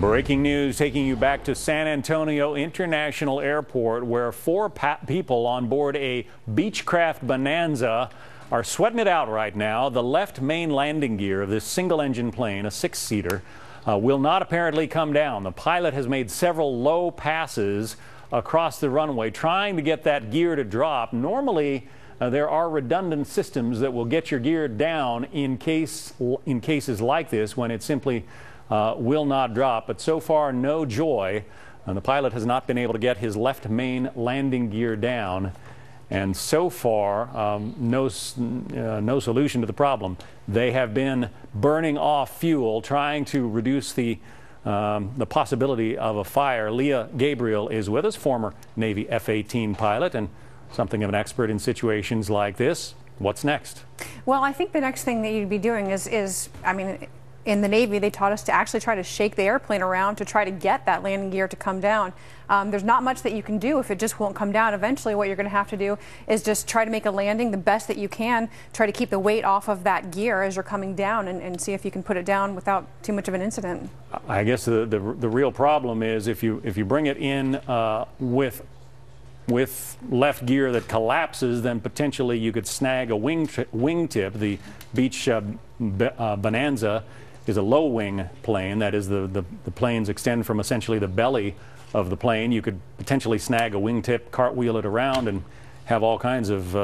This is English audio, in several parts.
Breaking news taking you back to San Antonio International Airport, where four people on board a Beechcraft Bonanza are sweating it out right now. The left main landing gear of this single-engine plane, a six-seater, will not apparently come down. The pilot has made several low passes across the runway trying to get that gear to drop. Normally, there are redundant systems that will get your gear down in cases like this when it simply will not drop, but so far no joy, and the pilot has not been able to get his left main landing gear down, and so far no solution to the problem. They have been burning off fuel, trying to reduce the possibility of a fire. Leah Gabriel is with us, former Navy F-18 pilot and something of an expert in situations like this. What's next? Well, I think the next thing that you'd be doing is I mean, in the Navy, they taught us to actually try to shake the airplane around to try to get that landing gear to come down. There's not much that you can do if it just won't come down. Eventually, what you're going to have to do is just try to make a landing the best that you can, try to keep the weight off of that gear as you're coming down, and see if you can put it down without too much of an incident. I guess the real problem is if you bring it in with left gear that collapses, then potentially you could snag a wingtip. The Beech Bonanza is a low wing plane. That is, the planes extend from essentially the belly of the plane. You could potentially snag a wingtip, cartwheel it around, and have all kinds of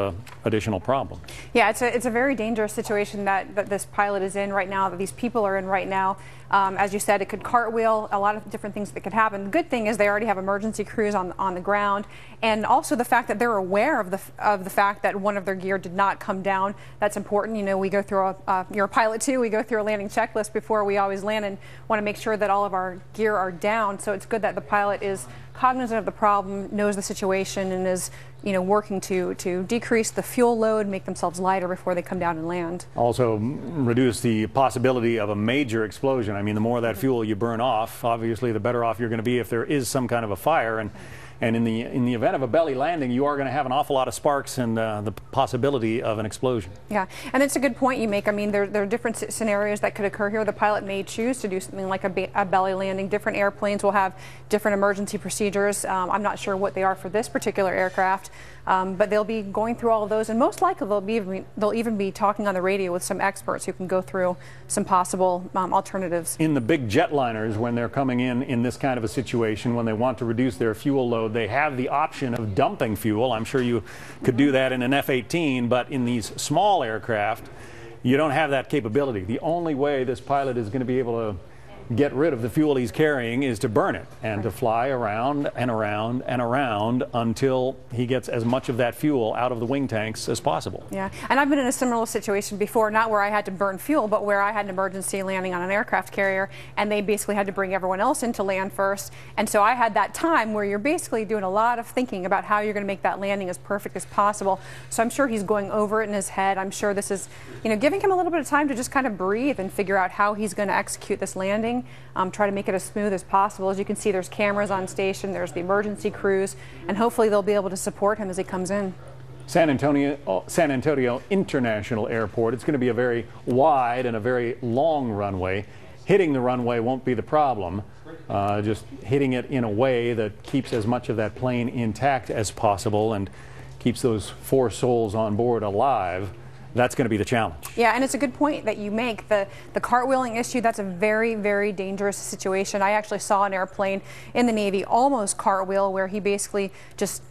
additional problems. Yeah, it's a very dangerous situation that this pilot is in right now, that these people are in right now. As you said, it could cartwheel, a lot of different things that could happen. The good thing is they already have emergency crews on the ground, and also the fact that they're aware of the fact that one of their gear did not come down. That's important. You know, we go through you're a pilot too. We go through a landing checklist before we always land and want to make sure that all of our gear are down. So it's good that the pilot is cognizant of the problem, knows the situation, and is, you know, working to decrease the fuel load, make themselves lighter before they come down and land. Also reduce the possibility of a major explosion. I mean, the more of that fuel you burn off, obviously the better off you're going to be if there is some kind of a fire. And in the event of a belly landing, you are going to have an awful lot of sparks and the possibility of an explosion. Yeah, and it's a good point you make. I mean, there are different scenarios that could occur here. The pilot may choose to do something like a belly landing. Different airplanes will have different emergency procedures. I'm not sure what they are for this particular aircraft, but they'll be going through all of those, and most likely they'll even be talking on the radio with some experts who can go through some possible alternatives. In the big jetliners, when they're coming in this kind of a situation, when they want to reduce their fuel load, they have the option of dumping fuel. I'm sure you could do that in an F-18, but in these small aircraft, you don't have that capability. The only way this pilot is going to be able to get rid of the fuel he's carrying is to burn it and to fly around and around and around until he gets as much of that fuel out of the wing tanks as possible. Yeah, and I've been in a similar situation before, not where I had to burn fuel, but where I had an emergency landing on an aircraft carrier, and they basically had to bring everyone else into land first. And so I had that time where you're basically doing a lot of thinking about how you're going to make that landing as perfect as possible. So I'm sure he's going over it in his head. I'm sure this is, you know, giving him a little bit of time to just kind of breathe and figure out how he's going to execute this landing. Try to make it as smooth as possible. As you can see, there's cameras on station, there's the emergency crews, and hopefully they'll be able to support him as he comes in. San Antonio International Airport. It's going to be a very wide and a very long runway. Hitting the runway won't be the problem. Just hitting it in a way that keeps as much of that plane intact as possible and keeps those four souls on board alive. That's going to be the challenge. Yeah, and it's a good point that you make. The cartwheeling issue, that's a very, very dangerous situation. I actually saw an airplane in the Navy almost cartwheel, where he basically just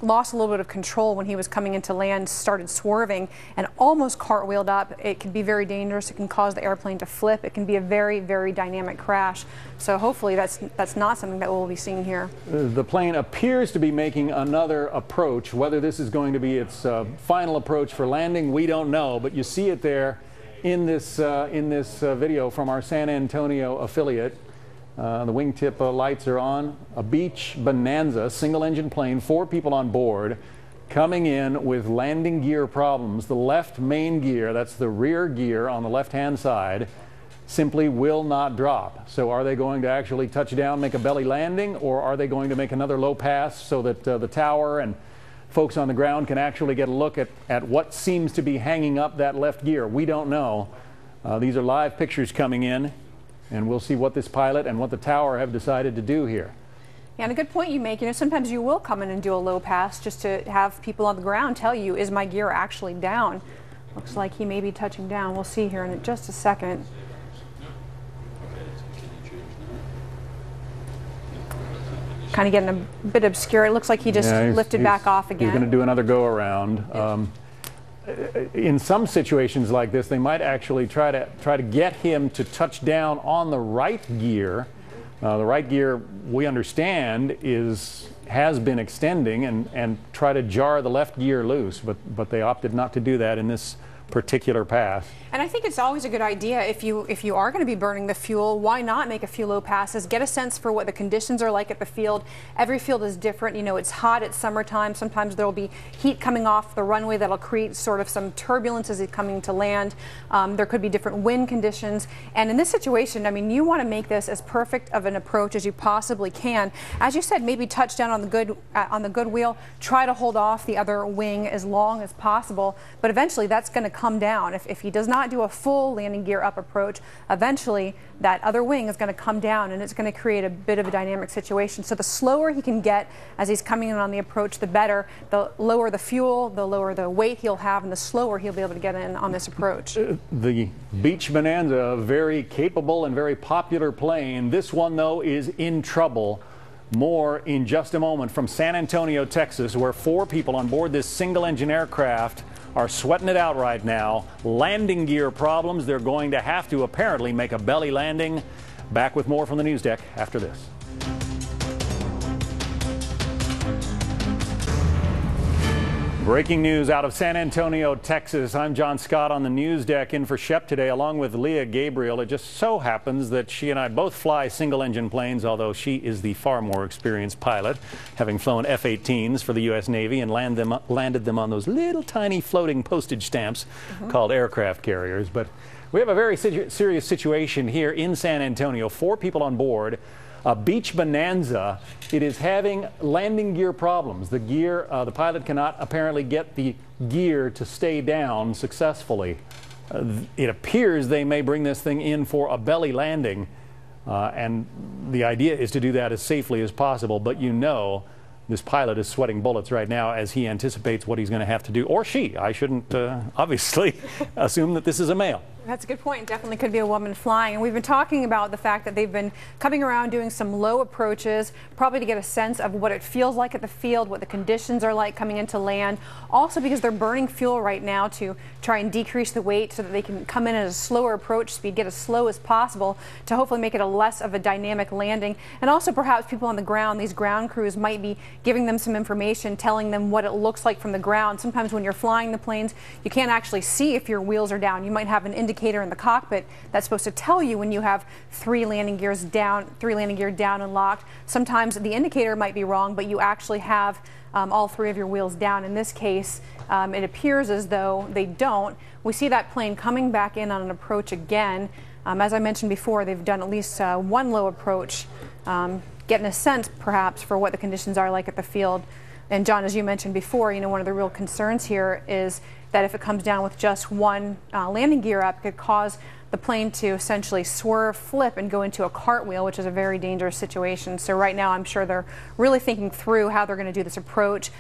lost a little bit of control when he was coming into land, started swerving, and almost cartwheeled up. It can be very dangerous. It can cause the airplane to flip. It can be a very, very dynamic crash. So hopefully that's not something that we'll be seeing here. The plane appears to be making another approach. Whether this is going to be its final approach for landing, we don't know, but you see it there in this video from our San Antonio affiliate. The wingtip lights are on. A Beech Bonanza, single-engine plane, four people on board, coming in with landing gear problems. The left main gear, that's the rear gear on the left-hand side, simply will not drop. So are they going to actually touch down, make a belly landing, or are they going to make another low pass so that the tower and folks on the ground can actually get a look at what seems to be hanging up that left gear? We don't know. These are live pictures coming in. and we'll see what this pilot and what the tower have decided to do here. Yeah, and a good point you make. You know, sometimes you will come in and do a low pass just to have people on the ground tell you, is my gear actually down? Looks like he may be touching down. We'll see here in just a second. Kind of getting a bit obscure. It looks like he just lifted back off again. He's going to do another go around. In some situations like this, they might actually try to get him to touch down on the right gear. The right gear, we understand, has been extending and try to jar the left gear loose, but they opted not to do that in this particular pass. And I think it's always a good idea, if you are going to be burning the fuel, why not make a few low passes, get a sense for what the conditions are like at the field. Every field is different. You know, it's hot at summertime. Sometimes there will be heat coming off the runway that'll create sort of some turbulence as it's coming to land. There could be different wind conditions. And in this situation, I mean, you want to make this as perfect of an approach as you possibly can. As you said, maybe touch down on the good wheel, try to hold off the other wing as long as possible. But eventually that's going to come down. If he does not do a full landing gear up approach, eventually that other wing is going to come down and it's going to create a bit of a dynamic situation. So the slower he can get as he's coming in on the approach, the better. The lower the fuel, the lower the weight he'll have, and the slower he'll be able to get in on this approach. The Beech Bonanza, a very capable and very popular plane. This one, though, is in trouble. More in just a moment from San Antonio, Texas, where 4 people on board this single-engine aircraft are sweating it out right now. Landing gear problems. They're going to have to apparently make a belly landing. Back with more from the news deck after this. Breaking news out of San Antonio, Texas. I'm John Scott on the news deck in for Shep today, along with Leah Gabriel. It just so happens that she and I both fly single-engine planes, although she is the far more experienced pilot, having flown F-18s for the U.S. Navy and landed them on those little tiny floating postage stamps called aircraft carriers. But we have a very serious situation here in San Antonio. 4 people on board. A Beech Bonanza. It is having landing gear problems. The gear, the pilot cannot apparently get the gear to stay down successfully. It appears they may bring this thing in for a belly landing, and the idea is to do that as safely as possible. But you know, this pilot is sweating bullets right now as he anticipates what he's going to have to do, or she. I shouldn't obviously assume that this is a male. That's a good point. Definitely could be a woman flying. And we've been talking about the fact that they've been coming around doing some low approaches, probably to get a sense of what it feels like at the field, what the conditions are like coming into land. Also because they're burning fuel right now to try and decrease the weight so that they can come in at a slower approach speed, get as slow as possible to hopefully make it a less of a dynamic landing. And also perhaps people on the ground, these ground crews might be giving them some information, telling them what it looks like from the ground. Sometimes when you're flying the planes, you can't actually see if your wheels are down. You might have an indicator in the cockpit that's supposed to tell you when you have 3 landing gear down and locked. Sometimes the indicator might be wrong, but you actually have all 3 of your wheels down. In this case, it appears as though they don't. We see that plane coming back in on an approach again. As I mentioned before, they've done at least 1 low approach, getting a sense perhaps for what the conditions are like at the field. And John, as you mentioned before, you know, one of the real concerns here is that if it comes down with just 1 landing gear up, it could cause the plane to essentially swerve, flip, and go into a cartwheel, which is a very dangerous situation. So right now, I'm sure they're really thinking through how they're going to do this approach,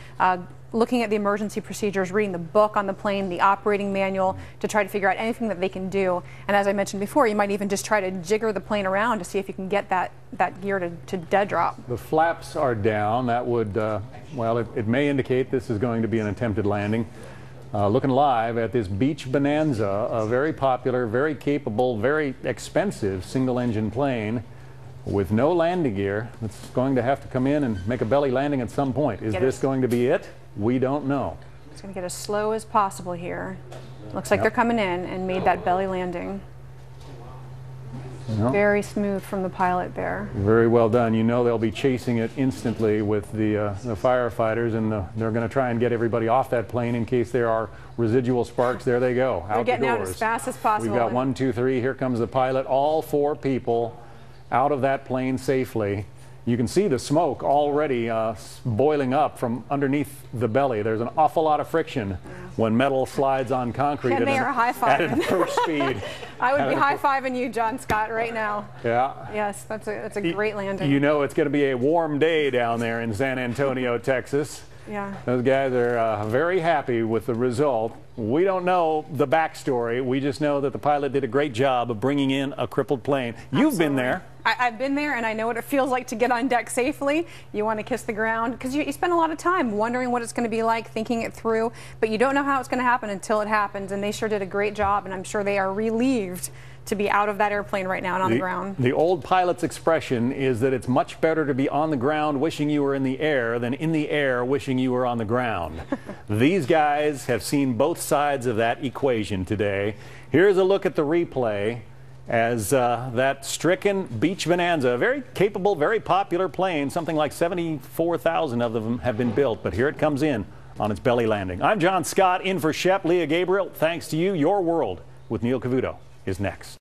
looking at the emergency procedures, reading the book on the plane, the operating manual, to try to figure out anything that they can do. And as I mentioned before, you might even just try to jigger the plane around to see if you can get that gear to dead drop. The flaps are down. That would, well, it may indicate this is going to be an attempted landing. Looking live at this Beech Bonanza, a very popular, very capable, very expensive single-engine plane with no landing gear. It's going to have to come in and make a belly landing at some point. Is this going to be it? We don't know. It's going to get as slow as possible here. Looks like they're coming in and made that belly landing. Very smooth from the pilot there. Very well done. You know they'll be chasing it instantly with the firefighters, and they're going to try and get everybody off that plane in case there are residual sparks. There they go. They're getting out as fast as possible. We've got 1, 2, 3. Here comes the pilot. All 4 people out of that plane safely. You can see the smoke already boiling up from underneath the belly. There's an awful lot of friction when metal slides on concrete And they are high-fiving at an approach speed. I would be high-fiving you, John Scott, right now. Yeah. Yes, that's a great landing. You know it's going to be a warm day down there in San Antonio, Texas. Yeah. Those guys are very happy with the result. We don't know the backstory. We just know that the pilot did a great job of bringing in a crippled plane. You've been there. I've been there, and I know what it feels like to get on deck safely. You want to kiss the ground because you spend a lot of time wondering what it's going to be like, thinking it through, but you don't know how it's going to happen until it happens, and they sure did a great job, and I'm sure they are relieved to be out of that airplane right now and on the ground. The old pilot's expression is that it's much better to be on the ground wishing you were in the air than in the air wishing you were on the ground. These guys have seen both sides of that equation today. Here's a look at the replay as that stricken Beech Bonanza, a very capable, very popular plane, something like 74,000 of them have been built, but here it comes in on its belly landing. I'm John Scott, in for Shep, Leah Gabriel. Thanks to you. Your World with Neil Cavuto is next.